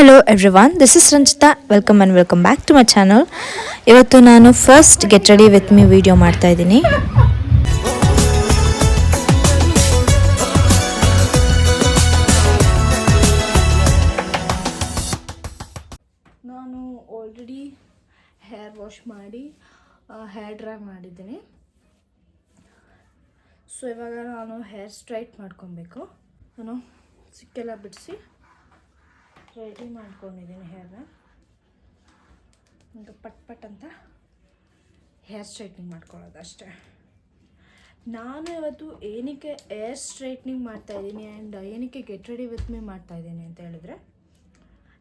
Hello everyone, this is Ranjitha. Welcome back to my channel. ಇವತ್ತು ನಾನು first get ready with me video ಮಾಡ್ತಾ ಇದ್ದೀನಿ. ನಾನು ಆಲ್ರೆಡಿ ಹೇರ್ ವಾಶ್ ಮಾಡಿ ಹೇರ್ ಡ್ರೈ ಮಾಡಿದ್ದೀನಿ. ಸೊ ಇವಾಗ ನಾನು ಹೇರ್ ಸ್ಟ್ರೈಟ್ ಮಾಡ್ಕೊಬೇಕು. ನಾನು ಸಿಕ್ಕೆಲ್ಲ ಬಿಡಿಸಿ ರೆಡಿ ಮಾಡ್ಕೊಂಡಿದ್ದೀನಿ ಹೇರ್ನ. ಒಂದು ಪಟ್ ಅಂತ ಹೇರ್ ಸ್ಟ್ರೈಟ್ನಿಂಗ್ ಮಾಡ್ಕೊಳ್ಳೋದು ಅಷ್ಟೇ. ನಾನು ಇವತ್ತು ಏನಕ್ಕೆ ಹೇರ್ ಸ್ಟ್ರೈಟ್ನಿಂಗ್ ಮಾಡ್ತಾಯಿದ್ದೀನಿ ಆ್ಯಂಡ್ ಏನಕ್ಕೆ ಗೆಟ್ ರೆಡಿ ವಿತ್ ಮೀ ಮಾಡ್ತಾಯಿದ್ದೀನಿ ಅಂತ ಹೇಳಿದ್ರೆ,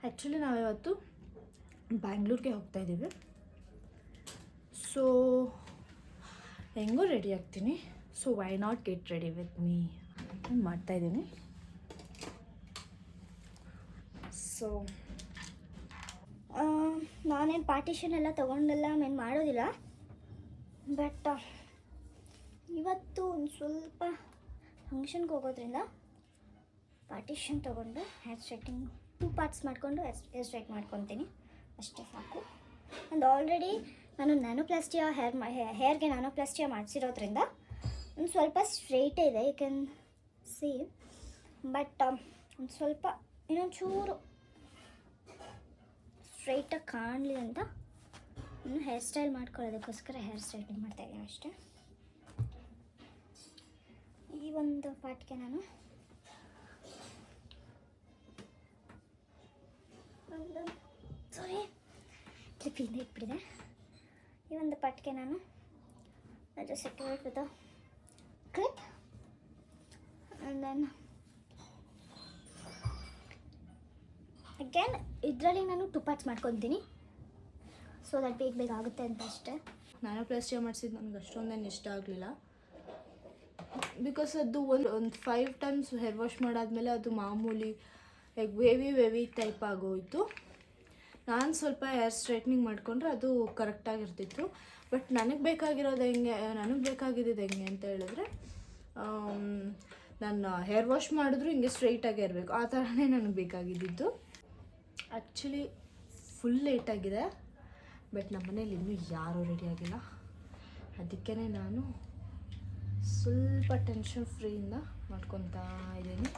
ಆ್ಯಕ್ಚುಲಿ ನಾವಿವತ್ತು ಬ್ಯಾಂಗ್ಳೂರಿಗೆ ಹೋಗ್ತಾಯಿದ್ದೀವಿ. ಸೊ ಹೆಂಗೋ ರೆಡಿ ಆಗ್ತೀನಿ. So why not get ready with me ಮಾಡ್ತಾಯಿದ್ದೀನಿ. ಸೊ ನಾನೇನು ಪಾರ್ಟಿಷನ್ ಎಲ್ಲ ತೊಗೊಂಡೆಲ್ಲ ಏನು ಮಾಡೋದಿಲ್ಲ. ಬಟ್ ಇವತ್ತು ಒಂದು ಸ್ವಲ್ಪ ಫಂಕ್ಷನ್ಗೆ ಹೋಗೋದ್ರಿಂದ ಪಾರ್ಟಿಷನ್ ತೊಗೊಂಡು ಹೇರ್ ಸ್ಟ್ರೈಟಿಂಗ್ 2 ಪಾರ್ಟ್ಸ್ ಮಾಡಿಕೊಂಡು ಹೇರ್ ಸ್ಟ್ರೈಟ್ ಮಾಡ್ಕೊತೀನಿ ಅಷ್ಟೇ ಸಾಕು. ಆ್ಯಂಡ್ ಆಲ್ರೆಡಿ ನಾನು ನ್ಯಾನೋಪ್ಲಾಸ್ಟಿಯಾ ಹೇರ್ಗೆ ನ್ಯಾನೋಪ್ಲಾಸ್ಟಿಯಾ ಮಾಡಿಸಿರೋದ್ರಿಂದ ಒಂದು ಸ್ವಲ್ಪ ಸ್ಟ್ರೈಟೇ ಇದೆ, ಯು ಕ್ಯಾನ್ ಸಿ. ಬಟ್ ಒಂದು ಸ್ವಲ್ಪ ಇನ್ನೊಂದು ಚೂರು ಸ್ಟ್ರೈಟಾಗಿ ಕಾಣಲಿ ಅಂತ ಇನ್ನು ಹೇರ್ ಸ್ಟೈಲ್ ಮಾಡ್ಕೊಳ್ಳೋದಕ್ಕೋಸ್ಕರ ಹೇರ್ ಸ್ಟ್ರೈಟಿಂಗ್ ಮಾಡ್ತಾಯಿದ್ದೀನಿ ಅಷ್ಟೇ. ಈ ಒಂದು ಪಾರ್ಟ್ಗೆ ನಾನು ಕ್ಲಿಪ್ಪಿಂದ ಇಟ್ಬಿಟ್ಟಿದೆ. ಈ ಒಂದು ಪಾರ್ಟ್ಗೆ ನಾನು just secure with clip and then again ಇದರಲ್ಲಿ ನಾನು 2 ಪಾರ್ಟ್ಸ್ ಮಾಡ್ಕೊತೀನಿ ಸೊ ದಟ್ ಬೇಗ ಆಗುತ್ತೆ ಅಂತ ಅಷ್ಟೇ. ನ್ಯಾನೋಪ್ಲಾಸ್ಟಿಯಾ ಮಾಡಿಸಿದ್ದು ನನಗೆ ಅಷ್ಟೊಂದೇನು ಇಷ್ಟ ಆಗಲಿಲ್ಲ. ಬಿಕಾಸ್ ಅದು ಒಂದು 5 ಟೈಮ್ಸ್ ಹೇರ್ ವಾಶ್ ಮಾಡಾದಮೇಲೆ ಅದು ಮಾಮೂಲಿ ವೇವಿ ಟೈಪ್ ಆಗೋಯಿತು. ನಾನು ಸ್ವಲ್ಪ ಹೇರ್ ಸ್ಟ್ರೈಟ್ನಿಂಗ್ ಮಾಡಿಕೊಂಡ್ರೆ ಅದು ಕರೆಕ್ಟಾಗಿರ್ತಿತ್ತು. ಬಟ್ ನನಗೆ ಬೇಕಾಗಿದ್ದಿದ್ದು ಹೆಂಗೆ ಅಂತ ಹೇಳಿದ್ರೆ, ನಾನು ಹೇರ್ ವಾಶ್ ಮಾಡಿದ್ರು ಹಿಂಗೆ ಸ್ಟ್ರೈಟಾಗೇ ಇರಬೇಕು, ಆ ಥರನೇ ನನಗೆ ಬೇಕಾಗಿದ್ದಿದ್ದು. ಆ್ಯಕ್ಚುಲಿ ಫುಲ್ ಲೇಟಾಗಿದೆ. ಬಟ್ ನಮ್ಮ ಮನೇಲಿ ಇನ್ನೂ ಯಾರೂ ರೆಡಿ ಆಗಿಲ್ಲ. ಅದಕ್ಕೇ ನಾನು ಸ್ವಲ್ಪ ಟೆನ್ಷನ್ ಫ್ರೀಯಿಂದ ಮಾಡ್ಕೊತಾ ಇದ್ದೀನಿ.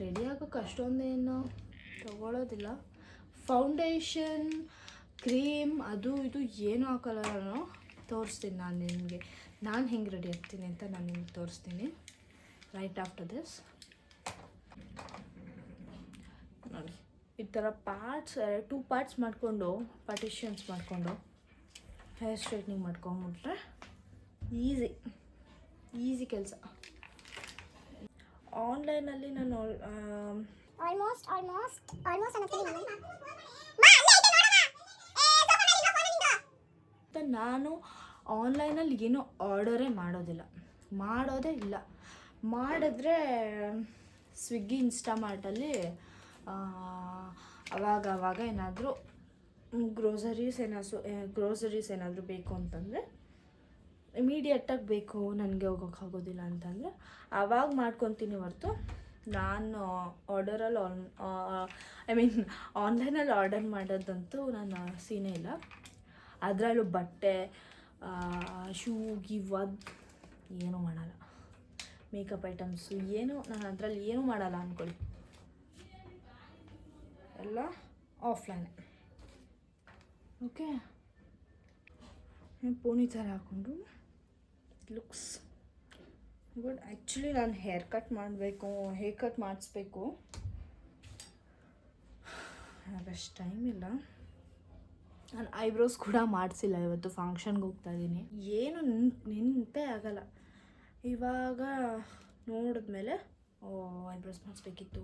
ರೆಡಿ ಆಗೋಕ್ಕೆ ಅಷ್ಟೊಂದೇನು ತಗೊಳ್ಳೋದಿಲ್ಲ. ಫೌಂಡೇಶನ್, ಕ್ರೀಮ್ ಅದು ಇದು ಏನೂ ಹಾಕಲ್ಲ. ನಾನು ತೋರಿಸ್ತೀನಿ ನಾನು ಹೆಂಗೆ ರೆಡಿ ಆಗ್ತೀನಿ ಅಂತ ನಾನು ನಿಮ್ಗೆ ತೋರಿಸ್ತೀನಿ ರೈಟ್ ಆಫ್ಟರ್ ದಿಸ್. ನೋಡಿ, ಈ ಥರ ಪಾರ್ಟ್ಸ್ 2 ಪಾರ್ಟ್ಸ್ ಮಾಡಿಕೊಂಡು ಪಾರ್ಟಿಷನ್ಸ್ ಮಾಡಿಕೊಂಡು ಹೇರ್ ಸ್ಟ್ರೈಟ್ನಿಂಗ್ ಮಾಡ್ಕೊಂಬಿಟ್ರೆ ಈಸಿ ಕೆಲಸ. ಆನ್ಲೈನಲ್ಲಿ ನಾನು ಆಲ್ಮೋಸ್ಟ್ ನಾನು ಆನ್ಲೈನಲ್ಲಿ ಏನೂ ಆರ್ಡರೇ ಮಾಡೋದೇ ಇಲ್ಲ. ಮಾಡಿದ್ರೆ ಸ್ವಿಗ್ಗಿ, ಇನ್ಸ್ಟಾಮಾರ್ಟಲ್ಲಿ ಅವಾಗ ಏನಾದರೂ ಗ್ರೋಸರೀಸ್ ಏನಾದರೂ ಬೇಕು ಅಂತಂದರೆ, ಇಮಿಡಿಯೇಟಾಗಿ ಬೇಕು ನನಗೆ ಹೋಗೋಕ್ಕಾಗೋದಿಲ್ಲ ಅಂತಂದರೆ ಆವಾಗ ಮಾಡ್ಕೊತೀನಿ ಹೊರತು ನಾನು ಆನ್ಲೈನಲ್ಲಿ ಆರ್ಡರ್ ಮಾಡೋದಂತೂ ನಾನು ಸೀನೇ ಇಲ್ಲ. ಅದರಲ್ಲೂ ಬಟ್ಟೆ, ಶೂ ಏನೂ ಮಾಡಲ್ಲ. ಮೇಕಪ್ ಐಟಮ್ಸು ನಾನು ಅದರಲ್ಲಿ ಏನೂ ಮಾಡಲ್ಲ ಅಂದ್ಕೊಳ್ಳಿ. ಎಲ್ಲ ಆಫ್ಲೈನೇ. ಓಕೆ, ಪೋನಿ ಥರ ಹಾಕ್ಕೊಂಡು ಲುಕ್ಸ್ ಗುಡ್. ಆ್ಯಕ್ಚುಲಿ ನಾನು ಹೇರ್ ಕಟ್ ಮಾಡಿಸ್ಬೇಕು. ಅಷ್ಟು ಟೈಮ್ ಇಲ್ಲ. ನಾನು ಐಬ್ರೋಸ್ ಕೂಡ ಮಾಡಿಸಿಲ್ಲ. ಇವತ್ತು ಫಂಕ್ಷನ್ಗೆ ಹೋಗ್ತಾಯಿದ್ದೀನಿ. ಏನು ನೆನಪೇ ಆಗಲ್ಲ. ಇವಾಗ ನೋಡಿದ್ಮೇಲೆ ಐಬ್ರೋಸ್ ಮಾಡಿಸ್ಬೇಕಿತ್ತು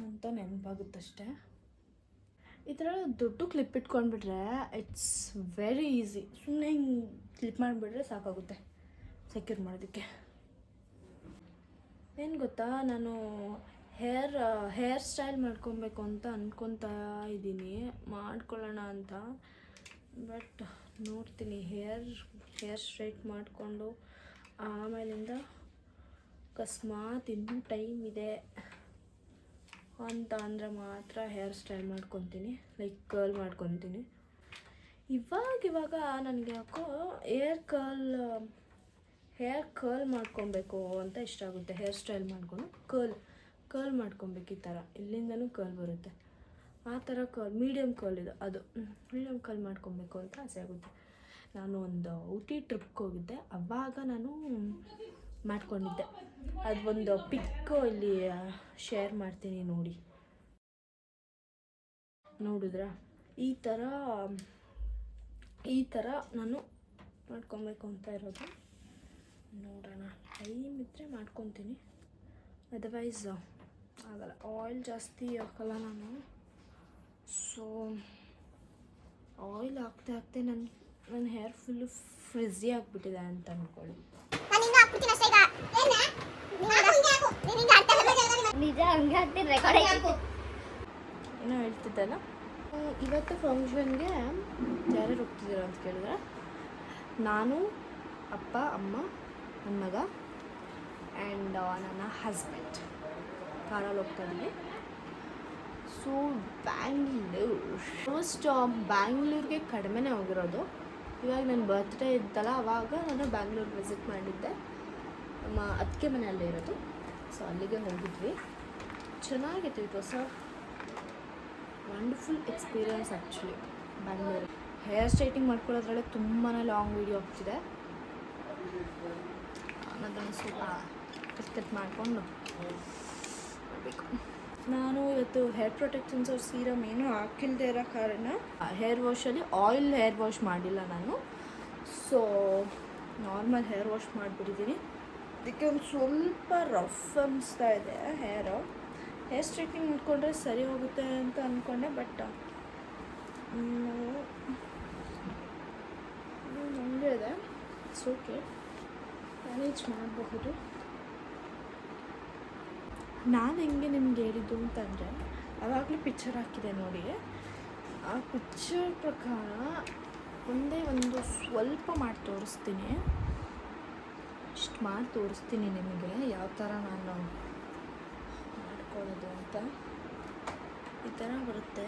ಅಂತ ನೆನಪಾಗುತ್ತಷ್ಟೇ. ಈ ಥರ ದೊಡ್ಡ ಕ್ಲಿಪ್ ಇಟ್ಕೊಂಡ್ಬಿಟ್ರೆ ಇಟ್ಸ್ ವೆರಿ ಈಸಿ. ಸುಮ್ಮನೆ ಹಿಂಗೆ ಕ್ಲಿಪ್ ಮಾಡಿಬಿಟ್ರೆ ಸಾಕಾಗುತ್ತೆ ಸೆಕ್ಯೂರ್ ಮಾಡೋದಕ್ಕೆ. ಏನು ಗೊತ್ತಾ, ನಾನು ಹೇರ್ ಸ್ಟೈಲ್ ಮಾಡ್ಕೊಬೇಕು ಅಂತ ಅಂದ್ಕೊತಾ ಇದ್ದೀನಿ, ಮಾಡ್ಕೊಳ್ಳೋಣ ಅಂತ. ಬಟ್ ನೋಡ್ತೀನಿ, ಹೇರ್ ಸ್ಟ್ರೈಟ್ ಮಾಡಿಕೊಂಡು ಆಮೇಲಿಂದ ಅಕಸ್ಮಾತ್ ಇನ್ನೂ ಟೈಮ್ ಇದೆ ಅಂತ ಅಂದರೆ ಮಾತ್ರ ಹೇರ್ ಸ್ಟೈಲ್ ಮಾಡ್ಕೊತೀನಿ, ಲೈಕ್ ಕರ್ಲ್ ಮಾಡ್ಕೊತೀನಿ. ಇವಾಗ ನನಗೆ ಯಾಕೋ ಹೇರ್ ಕರ್ಲ್ ಮಾಡ್ಕೊಬೇಕು ಅಂತ ಇಷ್ಟ ಆಗುತ್ತೆ. ಹೇರ್ ಸ್ಟೈಲ್ ಮಾಡ್ಕೊಂಡು ಕರ್ಲ್ ಮಾಡ್ಕೊಬೇಕು. ಈ ಥರ ಇಲ್ಲಿಂದನೂ ಕರ್ಲ್ ಬರುತ್ತೆ, ಆ ಥರ ಮೀಡಿಯಮ್ ಕರ್ಲ್ ಇದು, ಅದು ಮೀಡಿಯಮ್ ಕರ್ಲ್ ಮಾಡ್ಕೊಬೇಕು ಅಂತ ಆಸೆ ಆಗುತ್ತೆ. ನಾನು ಒಂದು ಊಟಿ ಟ್ರಿಪ್ಗೆ ಹೋಗಿದ್ದೆ, ಆವಾಗ ನಾನು ಮಾಡ್ಕೊಂಡಿದ್ದೆ. ಅದು ಒಂದು ಪಿಕ್ಕು ಇಲ್ಲಿ ಶೇರ್ ಮಾಡ್ತೀನಿ ನೋಡಿ. ನೋಡಿದ್ರಾ, ಈ ಥರ ನಾನು ಮಾಡ್ಕೊಬೇಕು ಅಂತ ಇರೋದು. ನೋಡೋಣ, ಟೈಮ್ ಇದ್ದರೆ ಮಾಡ್ಕೊತೀನಿ, ಅದರ್ವೈಸ್ ಆಗಲ್ಲ. ಆಯಿಲ್ ಜಾಸ್ತಿ ಹಾಕಲ್ಲ ನಾನು. ಸೊ ಆಯಿಲ್ ಹಾಕ್ತೆ ನನ್ನ ಹೇರ್ ಫುಲ್ಲು ಫ್ರಿಝಿ ಆಗಿಬಿಟ್ಟಿದೆ ಅಂತ ಅಂದ್ಕೊಳ್ಳಿ. ನಿಜ ಹಂಗೆ ಆಗ್ತಿಲ್ಲ, ರೆಕಾರ್ಡ್ ಏನೋ ಹೇಳ್ತಿದ್ದಲ್ಲ. ಇವತ್ತು ಫಂಕ್ಷನ್ಗೆ ಯಾರ್ಯಾರು ಹೋಗ್ತಿದ್ದೀರ ಅಂತ ಕೇಳಿದ್ರೆ, ನಾನು, ಅಪ್ಪ, ಅಮ್ಮ, ನನ್ನ ಮಗ ಆ್ಯಂಡ್ ನನ್ನ ಹಸ್ಬೆಂಡ್ ಕಾರಲ್ಲಿ ಹೋಗ್ತಾ ಇದ್ದೀವಿ. ಸೊ ಫಸ್ಟ್ ಬ್ಯಾಂಗ್ಳೂರಿಗೆ ಕಡಿಮೆನೇ ಹೋಗಿರೋದು. ಇವಾಗ ನನ್ನ ಬರ್ತ್ಡೇ ಇತ್ತಲ್ಲ, ಆವಾಗ ನಾನು ಬ್ಯಾಂಗ್ಳೂರು ವಿಸಿಟ್ ಮಾಡಿದ್ದೆ. ನಮ್ಮ ಅತ್ತಿಗೆ ಮನೆಯಲ್ಲೇ ಇರೋದು, ಸೊ ಅಲ್ಲಿಗೆ ಹೋಗಿದ್ವಿ. ಚೆನ್ನಾಗಿತ್ತು. It was a wonderful experience actually Bangalore. Hair straightening ಮಾಡ್ಕೊಳ್ಳೋದ್ರಲ್ಲೇ ತುಂಬಾ ಲಾಂಗ್ ವೀಡಿಯೋ ಆಗ್ತಿದೆ. ಅದನ್ನು ಸ್ವಲ್ಪ ಕಟ್ ಮಾಡಿಕೊಂಡು ಮಾಡಬೇಕು. ನಾನು ಇವತ್ತು ಹೇರ್ ಪ್ರೊಟೆಕ್ಷನ್ಸ್ ಸೀರಮ್ ಏನೂ ಹಾಕಿಲ್ಲದೆ ಇರೋ ಕಾರಣ ಹೇರ್ ವಾಶಲ್ಲಿ ಆಯಿಲ್ ಹೇರ್ ವಾಶ್ ಮಾಡಿಲ್ಲ ನಾನು. ಸೊ ನಾರ್ಮಲ್ ಹೇರ್ ವಾಶ್ ಮಾಡಿಬಿಟ್ಟಿದ್ದೀನಿ. ಅದಕ್ಕೆ ಒಂದು ಸ್ವಲ್ಪ ರಫ್ ಅನಿಸ್ತಾ ಇದೆ ಹೇರ್ ಸ್ಟ್ರೈಟ್ನಿಂಗ್ ಮಾಡ್ಕೊಂಡ್ರೆ ಸರಿ ಹೋಗುತ್ತೆ ಅಂತ ಅಂದ್ಕೊಂಡೆ. ಬಟ್ ಹಂಗೆ ಇದೆ, ಓಕೆ, ಮ್ಯಾನೇಜ್ ಮಾಡಬಹುದು. ನಾನು ಹೆಂಗೆ ನಿಮ್ಗೆ ಹೇಳಿದ್ದು ಅಂತಂದರೆ, ಆವಾಗಲೇ ಪಿಕ್ಚರ್ ಹಾಕಿದೆ ನೋಡಿ. ಆ ಪಿಕ್ಚರ್ ಪ್ರಕಾರ ಒಂದೇ ಒಂದು ಸ್ವಲ್ಪ ಮಾಡಿ ತೋರಿಸ್ತೀನಿ. ಇಷ್ಟು ಮಾಡಿ ತೋರಿಸ್ತೀನಿ ನಿಮಗೆ ಯಾವ ಥರ ನಾನು ಮಾಡ್ಕೊಳ್ಳೋದು ಅಂತ. ಈ ಥರ ಬರುತ್ತೆ,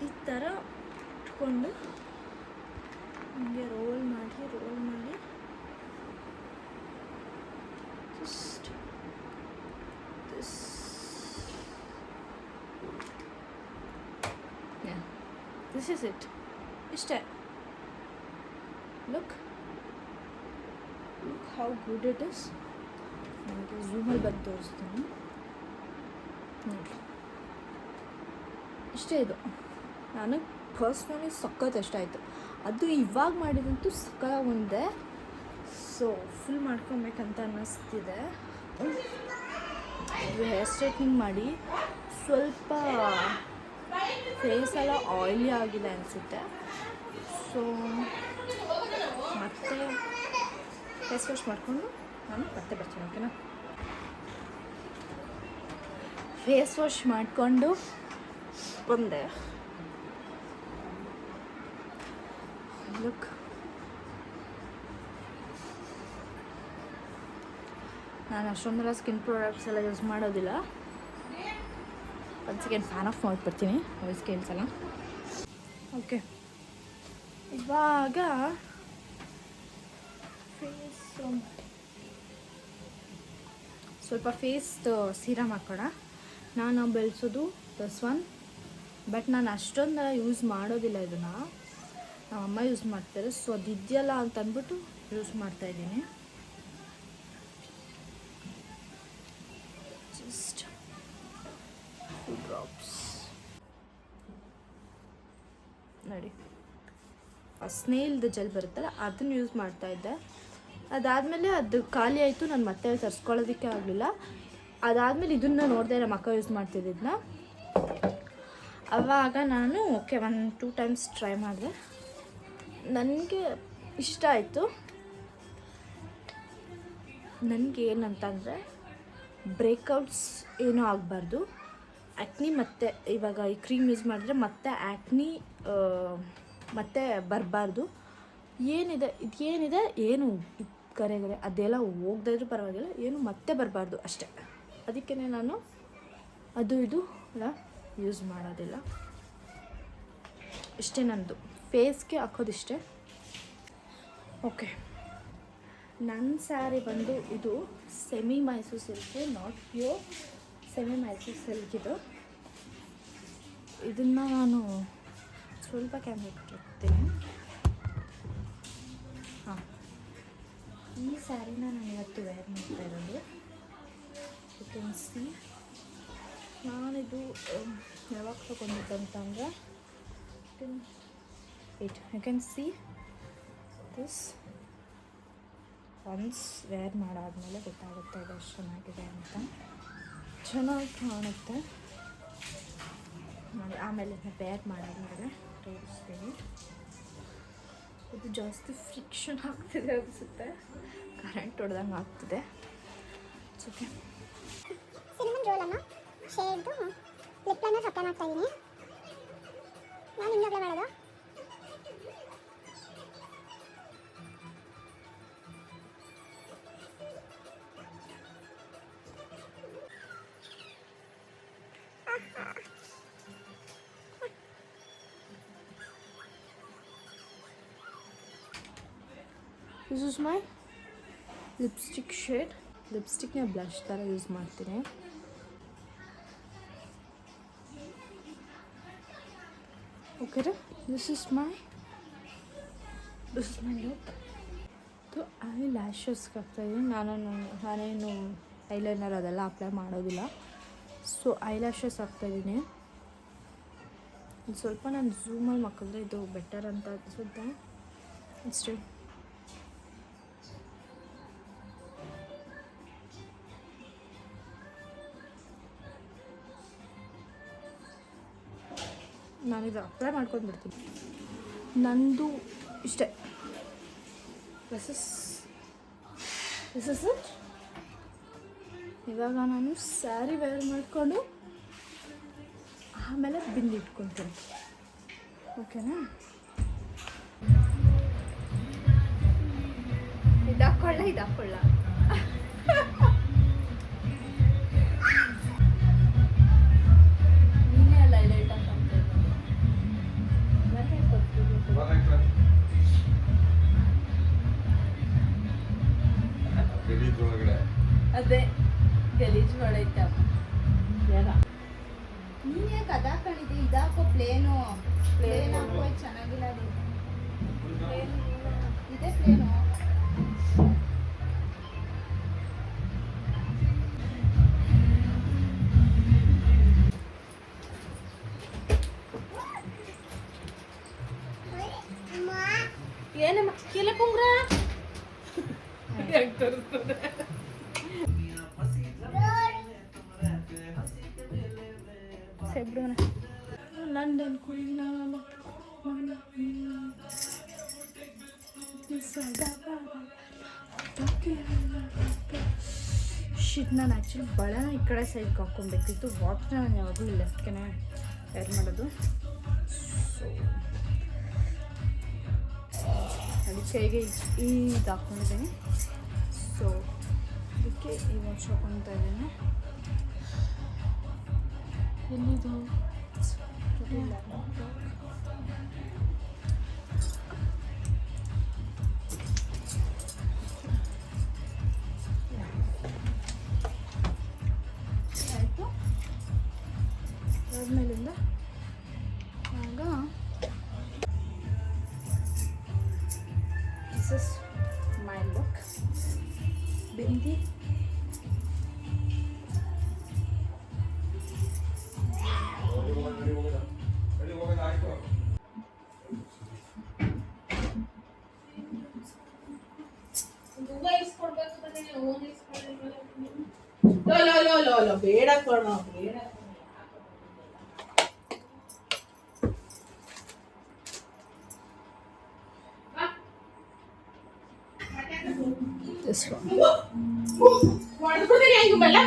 ಈ ಥರ ಇಟ್ಕೊಂಡು ಹೀಗೆ ರೋಲ್ ಮಾಡಿ ಜಸ್ಟ್ ದಿಸ್ ಇಸ್ ಇಟ್. ಇಷ್ಟೇ. Look how good it is. ನನಗೆ ಝೂಮಲ್ಲಿ ಬಂದು ತೋರಿಸ್ತೀನಿ ನೋಡಿ. ಇಷ್ಟೇ ಇದು. ನನಗೆ ಪರ್ಸ್ನಲಿ ಸಖತ್ ಇಷ್ಟ ಆಯಿತು. ಅದು ಇವಾಗ ಮಾಡಿದಂತೂ ಸಖತ್ತಾಗಿ ಒಂದೇ. ಸೊ ಫುಲ್ ಮಾಡ್ಕೊಬೇಕಂತ ಅನ್ನಿಸ್ತಿದೆ. ಇದು ಹೇರ್ ಸ್ಟ್ರೈಟ್ನಿಂಗ್ ಮಾಡಿ ಸ್ವಲ್ಪ ಫೇಸ್ ಎಲ್ಲ ಆಯಿಲಿ ಆಗಿದೆ ಅನಿಸುತ್ತೆ. ಸೊ ಮತ್ತೆ ಫೇಸ್ ವಾಶ್ ಮಾಡಿಕೊಂಡು ನಾನು ಮತ್ತೆ ಬರ್ತೀನಿ, ಓಕೆನಾ? ಫೇಸ್ ವಾಶ್ ಮಾಡಿಕೊಂಡು ಬಂದೆ. ಲುಕ್, ನಾನು ಅಷ್ಟೊಂದೆಲ್ಲ ಸ್ಕಿನ್ ಪ್ರಾಡಕ್ಟ್ಸ್ ಎಲ್ಲ ಯೂಸ್ ಮಾಡೋದಿಲ್ಲ. ಒಂದು ಸೆಕೆಂಡ್ ಫ್ಯಾನ್ ಆಫ್ ಮಾಡಿಬಿಡ್ತೀನಿ, ವಾಯ್ಸ್ ಕೇಳಿಸಲ್ಲ. ಓಕೆ, ಇವಾಗ ಸ್ವಲ್ಪ ಫೇಸ್ ಸೀರಮ್ ಹಾಕೋಣ. ನಾನು ಬೆಳೆಸೋದು ದಸ್ ಒನ್, ಬಟ್ ನಾನು ಅಷ್ಟೊಂದು ಯೂಸ್ ಮಾಡೋದಿಲ್ಲ ಇದನ್ನು. ನಮ್ಮಮ್ಮ ಯೂಸ್ ಮಾಡ್ತಾರೆ, ಸೊ ಅದಿದೆಯಲ್ಲ ಅಂತ ಅಂದ್ಬಿಟ್ಟು ಯೂಸ್ ಮಾಡ್ತಾಯಿದ್ದೀನಿ. ಜಸ್ಟ್ ಡ್ರಾಪ್ಸ್ ನೋಡಿ. ಸ್ನೇಲ್ದು ಜೆಲ್ ಬರುತ್ತಲ್ಲ, ಅದನ್ನು ಯೂಸ್ ಮಾಡ್ತಾಯಿದ್ದೆ. ಅದಾದಮೇಲೆ ಅದು ಖಾಲಿ ಆಯಿತು, ನಾನು ಮತ್ತೆ ತರಿಸ್ಕೊಳ್ಳೋದಕ್ಕೆ ಆಗಲಿಲ್ಲ. ಅದಾದಮೇಲೆ ಇದನ್ನು ನೋಡಿದೆ, ನಮ್ಮ ಅಕ್ಕ ಯೂಸ್ ಮಾಡ್ತಿದ್ದನ್ನ. ಆವಾಗ ನಾನು ಓಕೆ 1-2 ಟೈಮ್ಸ್ ಟ್ರೈ ಮಾಡಿದೆ, ನನಗೆ ಇಷ್ಟ ಆಯಿತು. ನನಗೆ ಏನಂತಂದರೆ ಬ್ರೇಕೌಟ್ಸ್ ಏನೂ ಆಗಬಾರ್ದು. ಆ್ಯಕ್ನಿ ಮತ್ತೆ ಇವಾಗ ಈ ಕ್ರೀಮ್ ಯೂಸ್ ಮಾಡಿದ್ರೆ ಮತ್ತೆ ಆ್ಯಕ್ನಿ ಮತ್ತೆ ಬರಬಾರ್ದು. ಏನು ಕರೆಗರೆ ಅದೆಲ್ಲ ಹೋಗ್ದಾದ್ರೂ ಪರವಾಗಿಲ್ಲ, ಏನು ಮತ್ತೆ ಬರಬಾರ್ದು ಅಷ್ಟೇ. ಅದಕ್ಕೇ ನಾನು ಅದು ಇದು ಎಲ್ಲ ಯೂಸ್ ಮಾಡೋದಿಲ್ಲ. ಇಷ್ಟೇ ನನ್ನದು ಫೇಸ್ಗೆ ಹಾಕೋದಿಷ್ಟೇ. ಓಕೆ, ನನ್ನ ಸ್ಯಾರಿ ಬಂದು ಇದು semi Mysuru silk, not pure, semi Mysuru silk ಇದು. ಇದನ್ನು ನಾನು ಸ್ವಲ್ಪ ಕ್ಯಾಮ್ರಾ ಇಟ್ಟಿರ್ತೀನಿ. ಹಾಂ, ಈ ಸ್ಯಾರಿನ ನಾನು ಇವತ್ತು ವೇರ್ ಮಾಡ್ತಾ ಇರೋದು. ಯು ಕ್ಯಾನ್ ಸಿ, ನಾನಿದು ಯಾವಾಗ ತೊಗೊಂಡಿದ್ದಂತಂದರೆ you can see this. Once wear ಮಾಡಾದ್ಮೇಲೆ ಗೊತ್ತಾಗುತ್ತೆ ಇದು ಎಷ್ಟು ಚೆನ್ನಾಗಿದೆ ಅಂತ. ಚೆನ್ನಾಗಿ ಕಾಣುತ್ತೆ ನೋಡಿ. ಆಮೇಲೆ ವೇರ್ ಮಾಡಾದ್ಮೇಲೆ ತೋರಿಸ್ತೀನಿ. ಇದು ಜಾಸ್ತಿ ಫ್ರಿಕ್ಷನ್ ಆಗ್ತಿದೆ ಅನಿಸುತ್ತೆ, ಕರೆಂಟ್ ಹೊಡೆದಂಗೆ ಆಗ್ತಿದೆ. ಓಕೆ, ಸಿನಿಮನ್ ರೋಲನ್ನು ಶೇಡ್ದು ಲಿಪ್ ಲೈನರ್ ಅಪ್ಲೈ ಮಾಡ್ತಾ ಇದ್ದೀನಿ. ನಾನು ಇನ್ನೂ ಅಪ್ಲೈ ಮಾಡೋದು. This is my lipstick shade. ಲಿಪ್ಸ್ಟಿಕ್ನ ಬ್ಲಷ್ ಥರ ಯೂಸ್ ಮಾಡ್ತೀನಿ. ಓಕೆ ರೀ, this is my look. Eye ಲ್ಯಾಶಸ್ಗೆ ಹಾಕ್ತಾಯಿದ್ದೀನಿ. ನಾನೇನು ಐಲೈನರ್ ಅದೆಲ್ಲ ಅಪ್ಲೈ ಮಾಡೋದಿಲ್ಲ. ಸೊ ಐ ಲ್ಯಾಶಸ್ ಹಾಕ್ತಾಯಿದ್ದೀನಿ. ಸ್ವಲ್ಪ ನಾನು ಝೂಮಲ್ಲಿ ಮಕ್ಕಳಿದ್ರೆ ಇದು ಬೆಟರ್ ಅಂತ ಅನಿಸುತ್ತೆ. ಅಷ್ಟೇ. ನಾನಿದು ಅಪ್ಲೈ ಮಾಡ್ಕೊಂಡು ಬಿಡ್ತೀನಿ. ನಂದು ಇಷ್ಟೇ. This is it. ಇವಾಗ ನಾನು ಸ್ಯಾರಿ ವೇರ್ ಮಾಡಿಕೊಂಡು ಆಮೇಲೆ ಬಿಂದಿ ಇಟ್ಕೊತೀನಿ. ಓಕೆನಾ? ಇದಾಕೊಳ್ಳ ನೀನೇ ಅಲ್ಲ ಲೈಟ್ ಅಂತ ಅದೇ ಗಲೀಜು ಮಾಡೈತಪ್ಪ. ನೀನು ಯಾಕೆ ಅದಾಕೊಂಡಿದ್ದೆ? ಇದಾಕೋ ಪ್ಲೇನು ಹಾಕೋ, ಚೆನ್ನಾಗಿಲ್ಲ ಅದು. ಇದೇ ಪ್ಲೇನು. ಏನಮ್ಮ ಕೆಲ ಪುಂಗ್ರ ತೋರಿಸ್ತದೆ. ಲಂಡನ್ ಕ್ವೀನ್ ಶಿಟ್. ನಾನು ಆ್ಯಕ್ಚುಲಿ ಬಳೆನ ಈ ಕಡೆ ಸೈಡ್ಗೆ ಹಾಕ್ಕೊಬೇಕಿತ್ತು. ವಾಚ್ನ ನಾನು ಯಾವಾಗಲೂ ಲೆಫ್ಟ್ಗೆ ವೇರ್ ಮಾಡೋದು. ಸೊ ಅದಕ್ಕೆ ಈಗ ಇದು ಹಾಕ್ಕೊಂಡಿದ್ದೀನಿ. ಸೊ ಅದಕ್ಕೆ ಈ ವಾಚ್ ಹಾಕ್ಕೊತಾ ಇದ್ದೀನಿ. ಎಲ್ಲಿದು ಆಯಿತು. ಆದಮೇಲಿಂದ ಆಗ this is my look. Bindi ಬೇಡ ಕೊಡ ಬೇಡ.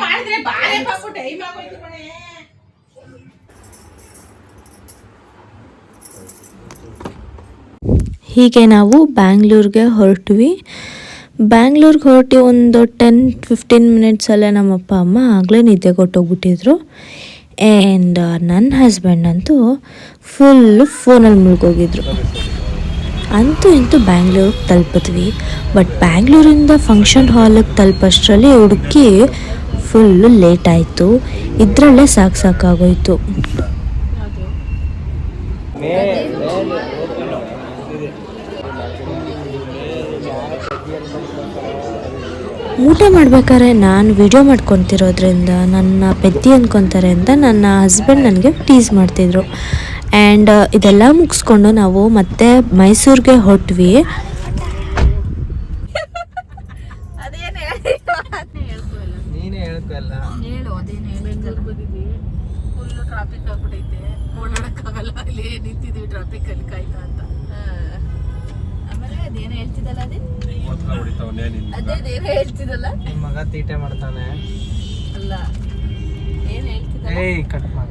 ಮಾಡಿದ್ರೆ ಬಾಳೆ ಪಾಪು ಟೈಮ್ ಆಗೋಯ್ತು ಕಣೆ. ಹೀಗೆ ನಾವು ಬ್ಯಾಂಗ್ಳೂರ್ಗೆ ಹೊರಟ್ವಿ. ಬ್ಯಾಂಗ್ಳೂರ್ಗೆ ಹೊರಟಿ ಒಂದು 10-15 ಮಿನಿಟ್ಸಲ್ಲೇ ನಮ್ಮ ಅಪ್ಪ ಅಮ್ಮ ಆಗಲೇ ನಿದ್ದೆ ಕೊಟ್ಟೋಗ್ಬಿಟ್ಟಿದ್ರು. ಆ್ಯಂಡ್ ನನ್ನ ಹಸ್ಬೆಂಡ್ ಅಂತೂ ಫುಲ್ಲು ಫೋನಲ್ಲಿ ಮುಳುಗೋಗಿದ್ರು. ಅಂತೂ ಇಂತೂ ಬ್ಯಾಂಗ್ಳೂರಿಗೆ ತಲುಪಿದ್ವಿ. ಬಟ್ ಬ್ಯಾಂಗ್ಳೂರಿಂದ ಫಂಕ್ಷನ್ ಹಾಲಿಗೆ ತಲುಪಷ್ಟರಲ್ಲಿ ಹುಡುಕಿ ಫುಲ್ಲು ಲೇಟ್ ಆಯಿತು. ಇದರಲ್ಲೇ ಸಾಕಾಗೋಯ್ತು. ಊಟ ಮಾಡ್ಬೇಕಾದ್ರೆ ನಾನು ವಿಡಿಯೋ ಮಾಡ್ಕೊತಿರೋದ್ರಿಂದ ನನ್ನ ಪೆದ್ದಿ ಅಂದ್ಕೊತಾರೆ ಅಂತ ನನ್ನ ಹಸ್ಬೆಂಡ್ ನನಗೆ ಟೀಸ್ ಮಾಡ್ತಿದ್ರು. ಆ್ಯಂಡ್ ಇದೆಲ್ಲ ಮುಗಿಸ್ಕೊಂಡು ನಾವು ಮತ್ತೆ ಮೈಸೂರಿಗೆ ಹೊರಟ್ವಿ. ಫುಲ್ಲು ಟ್ರಾಫಿಕ್ ಆಗ್ಬಿಟ್ಟೈತೆ, ಓಡಾಡಕ್ಕಾಗಲ್ಲ, ಅಲ್ಲಿ ನಿಂತಿದ್ವಿ ಟ್ರಾಫಿಕಲ್ಲಿ ಕಾಯ್ತಾ ಅಂತ. ಆಮೇಲೆ ಅದೇನೋ ಹೇಳ್ತಿದ್ದಲ್ಲ, ಅದೇನೋ ಹೇಳ್ತಿದ್ದಲ್ಲ, ನಿಮ್ಮ ಮಗ ತೀಟೆ ಮಾಡ್ತಾನೆ ಅಲ್ಲ ಏನ್ ಹೇಳ್ತಿದ್ದಲ್ಲ, ಕಟ್ ಮಾಡ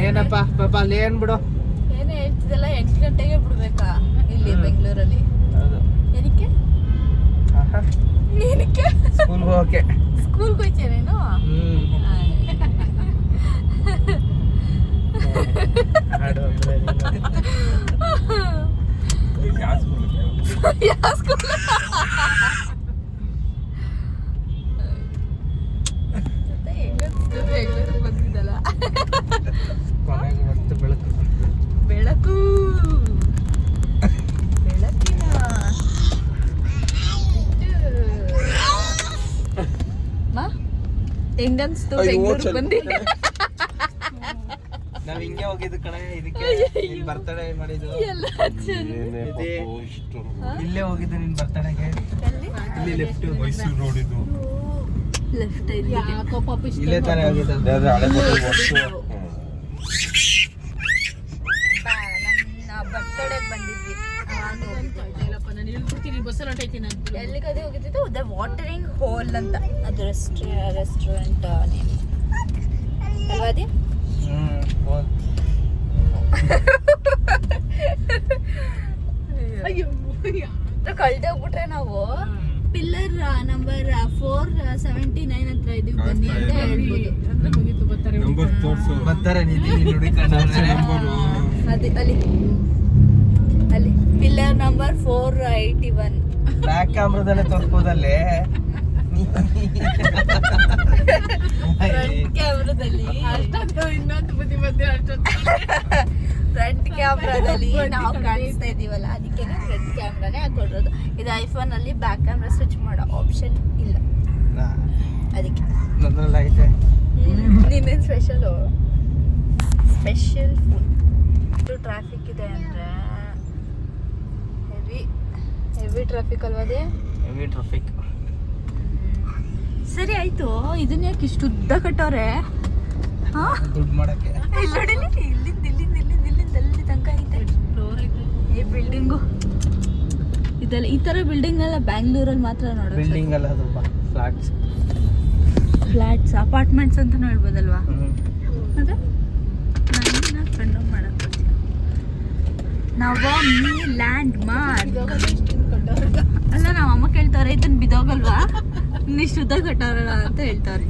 ಏನಪ್ಪ ಪಾಪ ಅಲ್ಲಿ ಏನ್ ಬಿಡು, ಏನೋ ಹೇಳ್ತಿದ್ದಲ್ಲ, 8 ಗಂಟೆಗೆ ಬಿಡ್ಬೇಕಾ ಇಲ್ಲಿ ಬೆಂಗಳೂರಲ್ಲಿ? ಏನಕ್ಕೆ ಏನಕ್ಕೆ ಸ್ಕೂಲ್ಗೆ ಹೋಗಕ್ಕೆ? ಸ್ಕೂಲ್ಗೆ ಹೋಯ್ತೀಯ ನೀನು? ಬೆಂಗಳೂರಿಗೆ ಬಂದಿದ್ದಲ್ಲ, ಕೊನೆಗೆ ಮತ್ತೆ ಬೆಳಕು ಬೆಳಕು ಬೆಳಕಿನ ಹೆಂಗನ್ಸ್ತು ಬೆಂಗಳೂರಿಗೆ ಬಂದಿದ್ದ? ನಾವ್ ಹಿಂಗೆ ಹೋಗಿದ್ದು ಕಣೆ, ಇದಕ್ಕೆ ನಿನ್ ಬರ್ತಡೇ ಮಾಡಿದ್ದು ಇಲ್ಲೇ ಹೋಗಿದ್ದು ನಿನ್ ಬರ್ತಡೆಗೆ. ಇಲ್ಲಿ ಲೆಫ್ಟ್ ಮೈಸೂರು ರೋಡ್ ಇದು, ಲೆಫ್ಟ್ ಇಲ್ಲೇ ತಾನೇ ಹೋಗಿದ್ದು. ಬರ್ತಡೆಗೆ ಬಂದಿದ್ವಿ. ಎಲ್ಲಿಗದೆ ಹೋಗಿದ್ದು? ದ ವಾಟರಿಂಗ್ ಹೋಲ್ ಅಂತ, ಅದು ರೆಸ್ಟೋರೆಂಟ್ ನೇಮ್ ಅಲ್ವಾ? ಅದೇ ಕಳ್ದೆ ಹೋಗ್ಬಿಟ್ರೆ ನಾವು ಪಿಲ್ಲರ್ ನಂಬರ್ 479 ಹತ್ರ ಇದೀವಿ, ಬನ್ನಿ ಅಂತ ಹೇಳ್ಬೋದು. ಬರ್ತಾರೆ ಅದೇ ಅಲ್ಲಿ ಅಲ್ಲಿ ಪಿಲ್ಲರ್ ನಂಬರ್ 481. ಬ್ಯಾಕ್ ಕ್ಯಾಮ್ರಾದಲ್ಲೇ ತೋರ್ಸ್ಬೋದಲ್ಲೇ, ಕ್ಯಾಮ್ರಾದಲ್ಲಿ ಇನ್ನೊಂದು ಬುದ್ಧಿ ಬಂದ್ರೆ ಫ್ರಂಟ್ ಕ್ಯಾಮ್ರಾದಲ್ಲಿ ನಾವು ಕಾಣಿಸ್ತಾ ಇದೀವಲ್ಲ, ಅದಕ್ಕೆ ಫ್ರಂಟ್ ಕ್ಯಾಮ್ರಾನೇ ಹಾಕೊಡೋದು. ಇದು ಐಫೋನ್ ಅಲ್ಲಿ ಬ್ಯಾಕ್ ಕ್ಯಾಮ್ರಾ ಸ್ವಿಚ್ ಮಾಡೋ ಆಪ್ಷನ್ ಇಲ್ಲ, ಅದಕ್ಕೆ ನನ್ನಲ್ಲಿ ಐತೆ. ನಿನ್ನೇನು ಸ್ಪೆಷಲ್ ಫುಡ್ ಟ್ರಾಫಿಕ್ ಇದೆ ಅಂದ್ರೆ ಹೆವಿ ಟ್ರಾಫಿಕ್ ಅಲ್ವಾ? ಅದೇ ಹೆವಿ ಟ್ರಾಫಿಕ್. ಸರಿ ಆಯ್ತು, ಇದನ್ನ ಯಾಕೆ ಇಷ್ಟು ಉದ್ದ ಕಟ್ಟವ್ರೆ? ದುಡ್ಡು ಮಾಡಕ್ಕೆ ಇಲ್ಲಿಂದ ಅಲ್ಲಿ ತನಕ ಐತೆ ಈ ಬಿಲ್ಡಿಂಗು. ಇದೆಲ್ಲ ಈ ತರ ಬಿಲ್ಡಿಂಗ್ ಎಲ್ಲ ಬ್ಯಾಂಗ್ಳೂರಲ್ಲಿ ಮಾತ್ರ ನೋಡೋದು. ಬಿಲ್ಡಿಂಗ್ ಅಲ್ಲ, ಅದು ಫ್ಲಾಟ್ಸ್ ಅಪಾರ್ಟ್ಮೆಂಟ್ಸ್ ಅಂತ ಹೇಳ್ಬೋದಲ್ವಾ? ಅದೇ ನಾನು ಕಣ್ಣು ಮಾಡಕ್ ನವಮಿ ಲ್ಯಾಂಡ್ ಮಾರ್ಕ್ ಅಲ್ಲ. ನಮ್ಮ ಅಮ್ಮ ಕೇಳ್ತಾರೆ, ಇದನ್ನ ಬಿದೋಗಲ್ವಾ ಇನ್ನಿಷ್ಟು ಉದ್ದ ಕಟ್ಟೋರಲ್ಲ ಅಂತ ಹೇಳ್ತಾರೆ.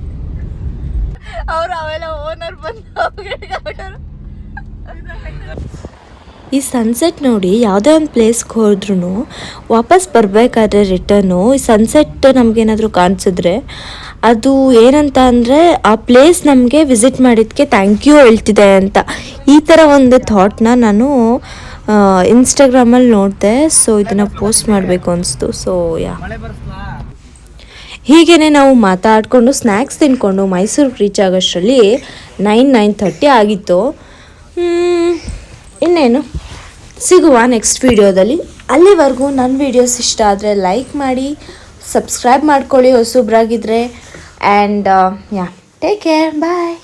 ಅವ್ರು ಅವೆಲ್ಲ ಓನರ್ ಬಂದು ಈ ಸನ್ಸೆಟ್ ನೋಡಿ ಯಾವುದೇ ಒಂದು ಪ್ಲೇಸ್ಗೆ ಹೋದ್ರೂ ವಾಪಸ್ ಬರಬೇಕಾದ್ರೆ ರಿಟರ್ನು ಈ ಸನ್ಸೆಟ್ ನಮಗೇನಾದರೂ ಕಾಣಿಸಿದ್ರೆ ಅದು ಏನಂತ ಅಂದರೆ ಆ ಪ್ಲೇಸ್ ನಮಗೆ ವಿಸಿಟ್ ಮಾಡಿದ್ದಕ್ಕೆ ಥ್ಯಾಂಕ್ ಯು ಹೇಳ್ತಿದೆ ಅಂತ. ಈ ಥರ ಒಂದು ಥಾಟ್ನ ನಾನು ಇನ್ಸ್ಟಾಗ್ರಾಮಲ್ಲಿ ನೋಡಿದೆ. ಸೊ ಇದನ್ನು ಪೋಸ್ಟ್ ಮಾಡಬೇಕು ಅನಿಸ್ತು. ಸೊ ಹೀಗೇ ನಾವು ಮಾತಾಡಿಕೊಂಡು ಸ್ನ್ಯಾಕ್ಸ್ ತಿನ್ಕೊಂಡು ಮೈಸೂರಿಗೆ ರೀಚ್ ಆಗೋಷ್ಟರಲ್ಲಿ 9:30 ಆಗಿತ್ತು. ಇನ್ನೇನು ಸಿಗುವ ನೆಕ್ಸ್ಟ್ ವೀಡಿಯೋದಲ್ಲಿ. ಅಲ್ಲಿವರೆಗೂ ನನ್ನ ವೀಡಿಯೋಸ್ ಇಷ್ಟ ಆದರೆ ಲೈಕ್ ಮಾಡಿ, ಸಬ್ಸ್ಕ್ರೈಬ್ ಮಾಡ್ಕೊಳ್ಳಿ ಹೊಸಬ್ರಾಗಿದ್ದರೆ. And yeah take care, bye.